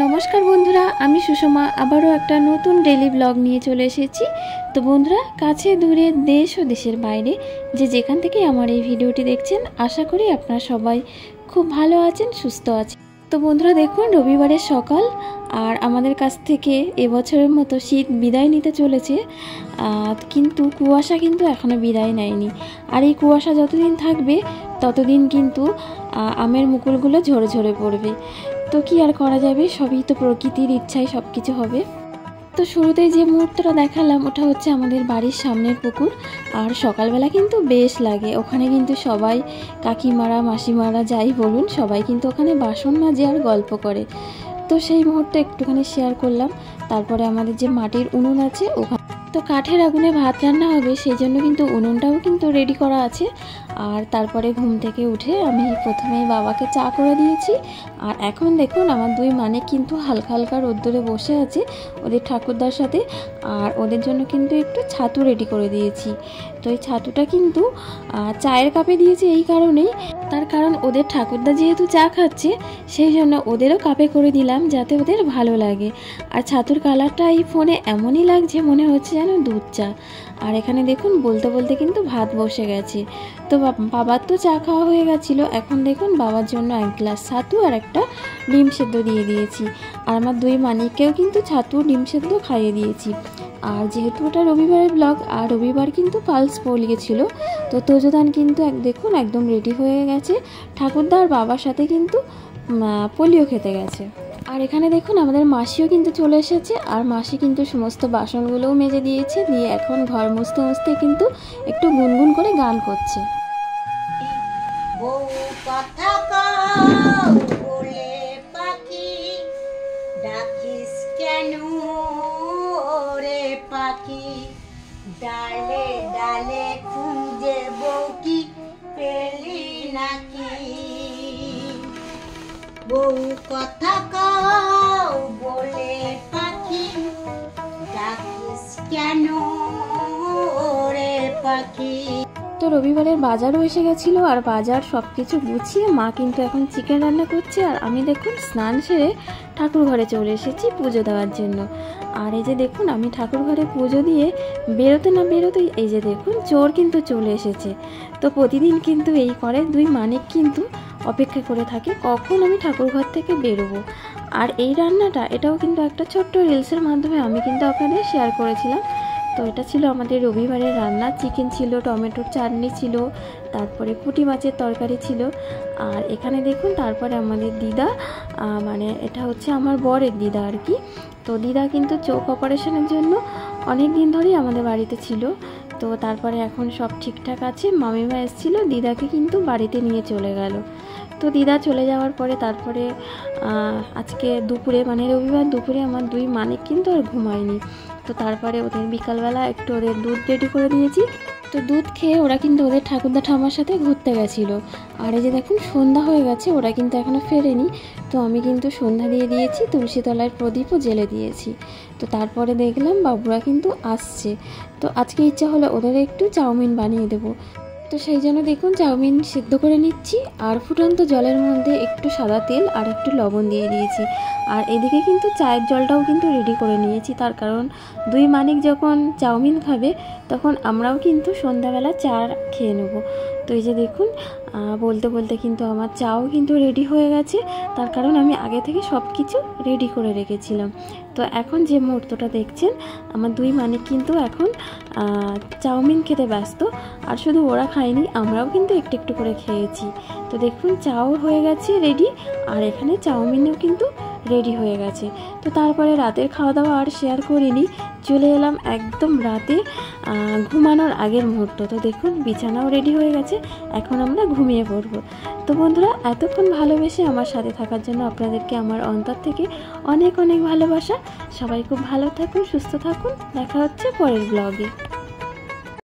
নমস্কার বন্ধুরা, আমি সুষমা আবারও একটা নতুন ডেইলি ব্লগ নিয়ে চলে এসেছি। তো বন্ধুরা, কাছে দূরে দেশ ও দেশের বাইরে যে যেখান থেকে আমার এই ভিডিওটি দেখছেন, আশা করি আপনারা সবাই খুব ভালো আছেন, সুস্থ আছেন। তো বন্ধুরা দেখুন, রবিবারের সকাল আর আমাদের কাছ থেকে এবছরের মতো শীত বিদায় নিতে চলেছে, কিন্তু কুয়াশা কিন্তু এখনও বিদায় নেয়নি। আর এই কুয়াশা যতদিন থাকবে ততদিন কিন্তু আমের মুকুলগুলো ঝরে ঝরে পড়বে। তো কি আর করা যাবে, সবই তো প্রকৃতির ইচ্ছায় সব কিছু হবে। তো শুরুতেই যে মুহূর্তটা দেখালাম ওটা হচ্ছে আমাদের বাড়ির সামনের পুকুর। আর সকালবেলা কিন্তু বেশ লাগে, ওখানে কিন্তু সবাই কাকিমারা মাসিমারা যাই বলুন, সবাই কিন্তু ওখানে বাসন মাজে আর গল্প করে। তো সেই মুহূর্তে একটুখানি শেয়ার করলাম। তারপরে আমাদের যে মাটির উনুন আছে ওখানে তো কাঠের আগুনে ভাত রান্না হবে, সেই জন্য কিন্তু উনুনটাও কিন্তু রেডি করা আছে। আর তারপরে ঘুম থেকে উঠে আমি প্রথমে বাবাকে চা করে দিয়েছি। আর এখন দেখুন আমার দুই মানিক কিন্তু হালকা হালকা রোদ্দুরে বসে আছে ওদের ঠাকুরদার সাথে। আর ওদের জন্য কিন্তু একটু ছাতু রেডি করে দিয়েছি। তো এই ছাতুটা কিন্তু চায়ের কাপে দিয়েছি এই কারণেই, তার কারণ ওদের ঠাকুরদা যেহেতু চা খাচ্ছে সেই জন্য ওদেরও কাপে করে দিলাম যাতে ওদের ভালো লাগে। আর ছাতুর কালারটা এই ফোনে এমনই লাগছে, মনে হচ্ছে যেন দুধ চা। আর এখানে দেখুন বলতে বলতে কিন্তু ভাত বসে গেছে। তো বাবার তো চা খাওয়া হয়ে গেছিলো, এখন দেখুন বাবার জন্য এক গ্লাস ছাতু আর একটা ডিম সেদ্ধ দিয়ে দিয়েছি। আর আমার দুই মানিককেও কিন্তু ছাতু ডিম সেদ্ধ খাইয়ে দিয়েছি। আর যেহেতু ওটা রবিবারের ব্লগ, আর রবিবার কিন্তু পালস পোলিও ছিল, তো তোজোদান কিন্তু দেখুন একদম রেডি হয়ে গেছে। ঠাকুরদা আর বাবার সাথে কিন্তু পোলিও খেতে গেছে। আর এখানে দেখুন আমাদের মাসিও কিন্তু চলে এসেছে। আর মাসি কিন্তু সমস্ত বাসনগুলোও মেজে দিয়েছে, দিয়ে এখন ঘর মুছতে মুছতে কিন্তু একটু গুনগুন করে গান করছে। ডালে ডালে খুঁজে বউ কি পেলি নাকি, বউ কথা কও বলে পাখি ডাকিস কেন রে পাখি। তো রবিবারের বাজারও এসে গেছিলো, আর বাজার সব কিছু গুছিয়ে মা কিন্তু এখন চিকেন রান্না করছে। আর আমি দেখুন স্নান সেরে ঠাকুর ঘরে চলে এসেছি পুজো দেওয়ার জন্য। আর এই যে দেখুন আমি ঠাকুর ঘরে পুজো দিয়ে বেরোতে না বেরোতেই এই যে দেখুন চোর কিন্তু চলে এসেছে। তো প্রতিদিন কিন্তু এই করে, দুই মানিক কিন্তু অপেক্ষা করে থাকে কখন আমি ঠাকুর ঘর থেকে বেরোবো। আর এই রান্নাটা এটাও কিন্তু একটা ছোট্ট রিলসের মাধ্যমে আমি কিন্তু আপনাদের শেয়ার করেছিলাম। তো এটা ছিল আমাদের রবিবারের রান্না, চিকেন ছিল, টমেটোর চাটনি ছিল, তারপরে পুঁটি মাছের তরকারি ছিল। আর এখানে দেখুন তারপরে আমাদের দিদা, মানে এটা হচ্ছে আমার বরের দিদা আর কি। তো দিদা কিন্তু চোখ অপারেশনের জন্য অনেক দিন ধরেই আমাদের বাড়িতে ছিল। তো তারপরে এখন সব ঠিকঠাক আছে। মামিমা এসেছিলো, দিদাকে কিন্তু বাড়িতে নিয়ে চলে গেল। তো দিদা চলে যাওয়ার পরে তারপরে আজকে দুপুরে মানে রবিবার দুপুরে আমার দুই মানিক কিন্তু আর ঘুমায়নি। তো তারপরে ওদের বিকালবেলা একটু ওদের দুধ রেডি করে দিয়েছি। তো দুধ খেয়ে ওরা কিন্তু ওদের ঠাকুরদা ঠাম্মার সাথে ঘুরতে গেছিলো। আর এই যে দেখুন সন্ধ্যা হয়ে গেছে, ওরা কিন্তু এখনও ফেরেনি। তো আমি কিন্তু সন্ধ্যা দিয়ে দিয়েছি, তুলসী তলায় প্রদীপও জ্বেলে দিয়েছি। তো তারপরে দেখলাম বাবুরা কিন্তু আসছে। তো আজকে ইচ্ছা হলো ওদের একটু চাউমিন বানিয়ে দেবো। তো সেই জন্য দেখুন চাউমিন সিদ্ধ করে নিচ্ছি। আর ফুটন্ত জলের মধ্যে একটু সাদা তেল আর একটু লবণ দিয়ে দিয়েছি। আর এদিকে কিন্তু চায়ের জলটাও কিন্তু রেডি করে নিয়েছি, তার কারণ দুই মানিক যখন চাউমিন খাবে তখন আমরাও কিন্তু সন্ধ্যাবেলা চা খেয়ে নেব। তো এই যে দেখুন বলতে বলতে কিন্তু আমার চাও কিন্তু রেডি হয়ে গেছে, তার কারণ আমি আগে থেকে সব কিছু রেডি করে রেখেছিলাম। তো এখন যে মুহূর্তটা দেখছেন, আমার দুই মানিক কিন্তু এখন চাউমিন খেতে ব্যস্ত। আর শুধু ওরা খায়নি, আমরাও কিন্তু একটু একটু করে খেয়েছি। তো দেখুন চাও হয়ে গেছে রেডি, আর এখানে চাউমিনও কিন্তু রেডি হয়ে গেছে। তো তারপরে রাতের খাওয়া দাওয়া আর শেয়ার করিনি, চলে এলাম একদম রাতে ঘুমানোর আগের মুহূর্ত। তো দেখুন বিছানাও রেডি হয়ে গেছে, এখন আমরা ঘুমিয়ে পড়বো। তো বন্ধুরা, এতক্ষণ ভালোবেসে আমার সাথে থাকার জন্য আপনাদেরকে আমার অন্তর থেকে অনেক অনেক ভালোবাসা। সবাই খুব ভালো থাকুন, সুস্থ থাকুন, দেখা হচ্ছে পরের ব্লগে।